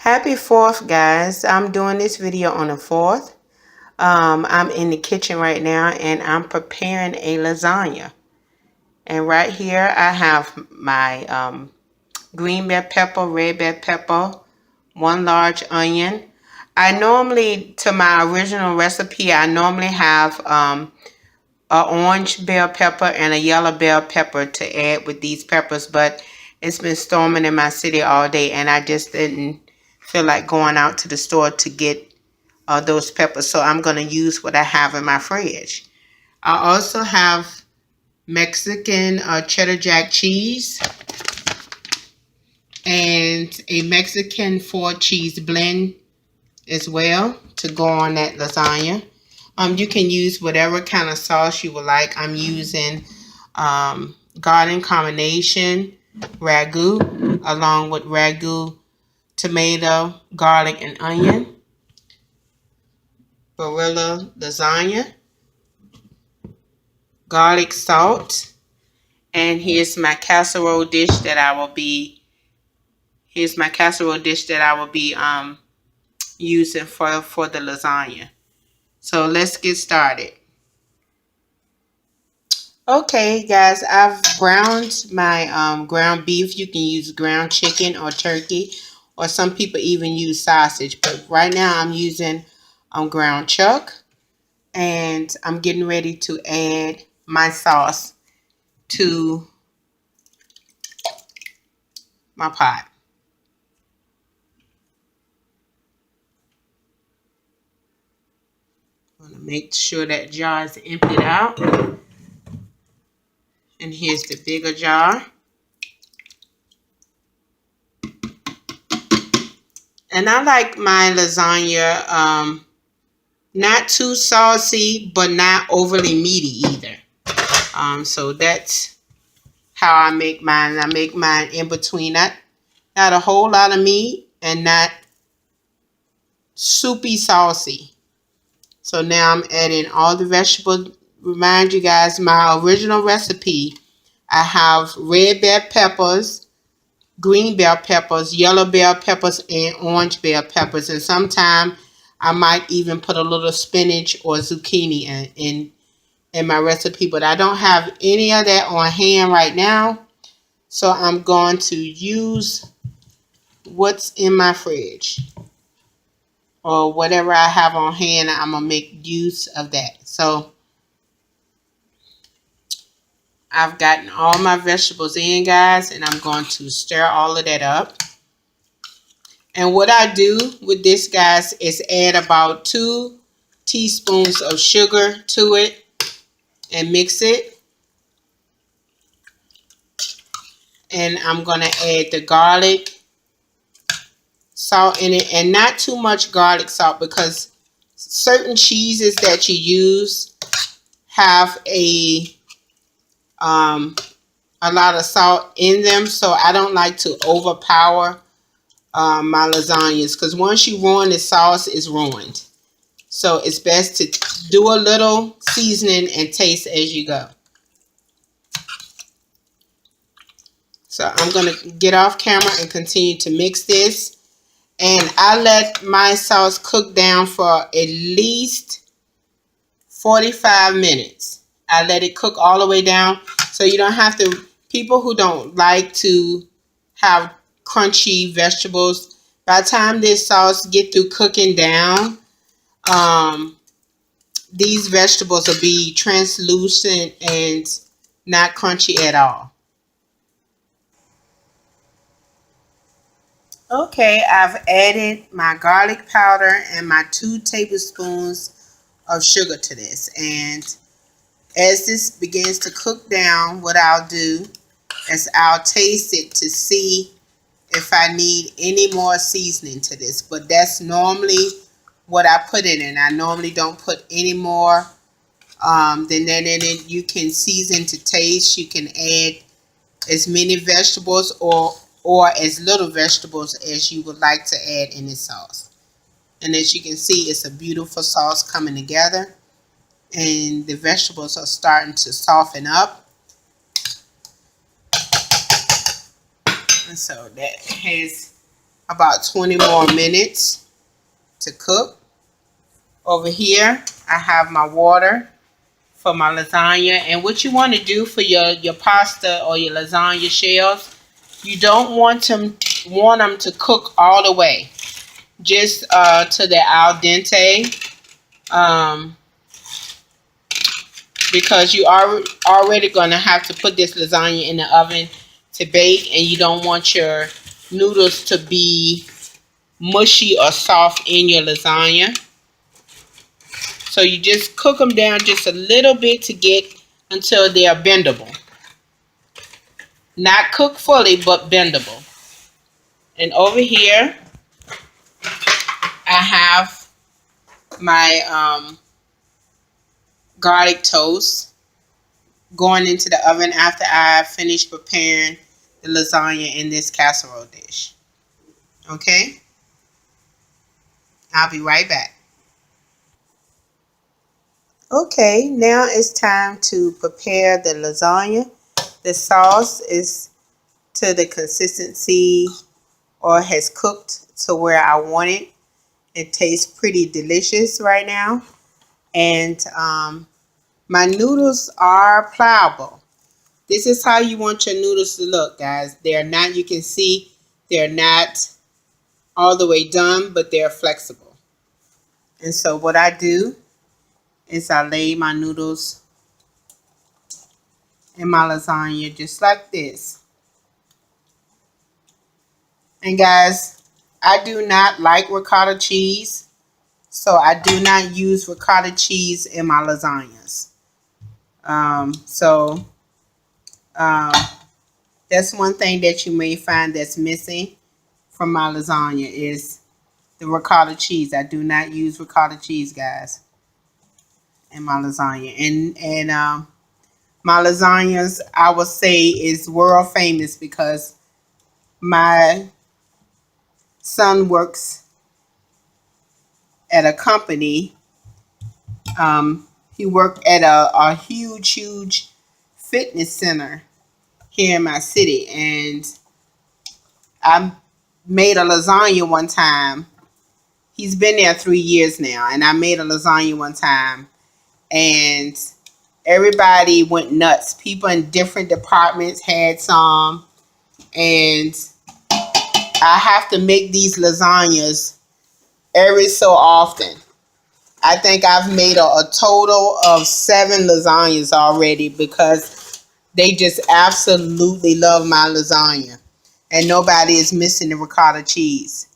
Happy 4th, guys. I'm doing this video on the 4th. I'm in the kitchen right now and I'm preparing a lasagna. And right here I have my green bell pepper, red bell pepper, 1 large onion. I normally, to my original recipe, I normally have a orange bell pepper and a yellow bell pepper to add with these peppers, but it's been storming in my city all day and I just didn't feel like going out to the store to get those peppers, so I'm going to use what I have in my fridge. I also have Mexican cheddar jack cheese and a Mexican 4-cheese blend as well to go on that lasagna. You can use whatever kind of sauce you would like. I'm using garden combination ragu along with ragu, tomato, garlic, and onion. Barilla lasagna, garlic salt, and here's my casserole dish that I will be using for the lasagna. So let's get started. Okay, guys, I've browned my ground beef. You can use ground chicken or turkey, or some people even use sausage. But right now I'm using ground chuck, and I'm getting ready to add my sauce to my pot. I'm going to make sure that jar is emptied out. And here's the bigger jar. And I like my lasagna not too saucy, but not overly meaty either. So that's how I make mine. I make mine in between, not a whole lot of meat and not soupy saucy. So now I'm adding all the vegetables. Remind you guys, my original recipe, I have red bell peppers, green bell peppers, yellow bell peppers, and orange bell peppers. And sometimes I might even put a little spinach or zucchini in my recipe. But I don't have any of that on hand right now. So I'm going to use what's in my fridge, or whatever I have on hand. I'm going to make use of that. So I've gotten all my vegetables in, guys, and I'm going to stir all of that up. And what I do with this, guys, is add about 2 teaspoons of sugar to it and mix it. And I'm going to add the garlic salt in it, and not too much garlic salt, because certain cheeses that you use have a lot of salt in them, so I don't like to overpower my lasagnas, because once you ruin the sauce, it's ruined. So it's best to do a little seasoning and taste as you go. So I'm going to get off camera and continue to mix this. And I let my sauce cook down for at least 45 minutes. I let it cook all the way down, so you don't have to, people who don't like to have crunchy vegetables, by the time this sauce get through cooking down, these vegetables will be translucent and not crunchy at all. Okay, I've added my garlic powder and my 2 tablespoons of sugar to this. And as this begins to cook down, what I'll do is I'll taste it to see if I need any more seasoning to this. But that's normally what I put in it. I normally don't put any more than that in it. You can season to taste. You can add as many vegetables or as little vegetables as you would like to add in this sauce. And as you can see, it's a beautiful sauce coming together, and the vegetables are starting to soften up. And so that has about 20 more minutes to cook. Over here, I have my water for my lasagna. And what you want to do for your pasta or your lasagna shells, you don't want them to cook all the way. Just to the al dente. Because you are already going to have to put this lasagna in the oven to bake, and you don't want your noodles to be mushy or soft in your lasagna. So you just cook them down just a little bit to get until they are bendable. Not cooked fully, but bendable. And over here, I have my garlic toast going into the oven after I finish preparing the lasagna in this casserole dish. Okay? I'll be right back. Okay, now it's time to prepare the lasagna. The sauce is to the consistency or has cooked to where I want it. It tastes pretty delicious right now. And my noodles are pliable. This is how you want your noodles to look, guys. They're not, you can see, they're not all the way done, but they're flexible. And so what I do is I lay my noodles in my lasagna just like this. And guys, I do not like ricotta cheese, so I do not use ricotta cheese in my lasagnas. That's one thing that you may find that's missing from my lasagna is the ricotta cheese. I do not use ricotta cheese, guys, in my lasagna. And my lasagnas, I would say, is world famous because my son works at a company. He worked at a huge fitness center here in my city, and I made a lasagna one time. He's been there 3 years now, and I made a lasagna one time, and everybody went nuts. People in different departments had some, and I have to make these lasagnas every so often. I think I've made a total of 7 lasagnas already because they just absolutely love my lasagna. And nobody is missing the ricotta cheese.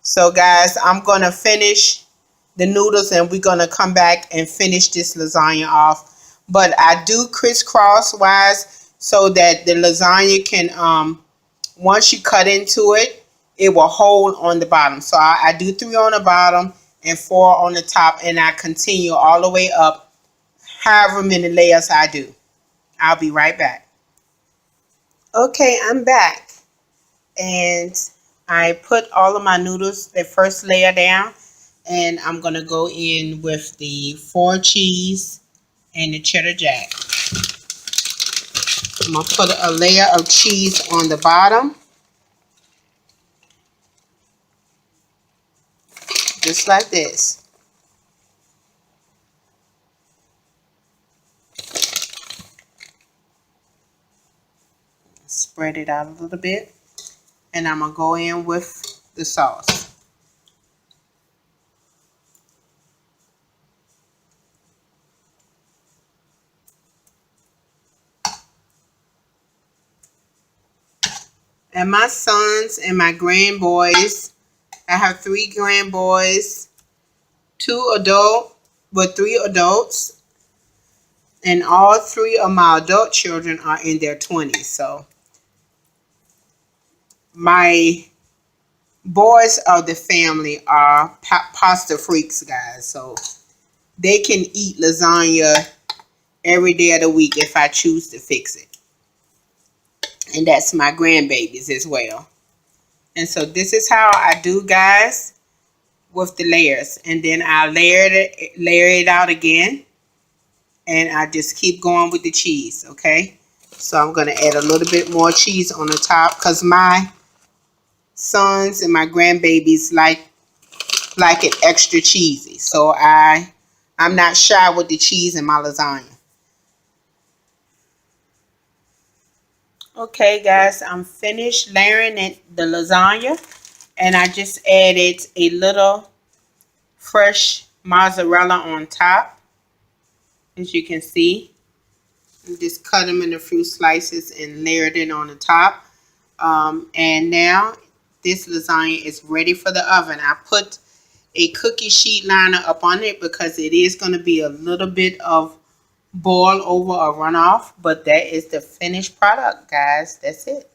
So guys, I'm going to finish the noodles and we're going to come back and finish this lasagna off. But I do crisscross wise so that the lasagna can, once you cut into it, it will hold on the bottom. So I do 3 on the bottom and 4 on the top, and I continue all the way up however many layers I do. I'll be right back. Okay, I'm back, and I put all of my noodles, the first layer down, and I'm going to go in with the 4 cheese and the cheddar jack. I'm going to put a layer of cheese on the bottom, just like this. Spread it out a little bit, and I'm going to go in with the sauce. And my sons and my grandboys, I have 3 grandboys, 2 adult, but 3 adults, and all 3 of my adult children are in their 20s. So my boys of the family are pasta freaks, guys. So they can eat lasagna every day of the week if I choose to fix it. And that's my grandbabies as well. And so this is how I do, guys, with the layers. And then I layer it out again. And I just keep going with the cheese, okay? So I'm going to add a little bit more cheese on the top because my sons and my grandbabies like it extra cheesy. So I'm not shy with the cheese in my lasagna. Okay guys, I'm finished layering the lasagna, and I just added a little fresh mozzarella on top, as you can see. And just cut them into fruit slices and layered it on the top. And now this lasagna is ready for the oven. I put a cookie sheet liner up on it because it is going to be a little bit of boil over or runoff, but that is the finished product, guys. That's it.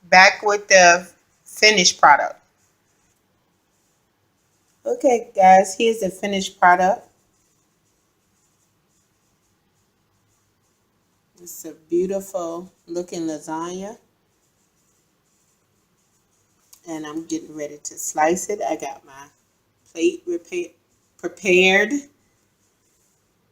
Back with the finished product. Okay guys, here's the finished product. It's a beautiful looking lasagna, and I'm getting ready to slice it. I got my plate prepared.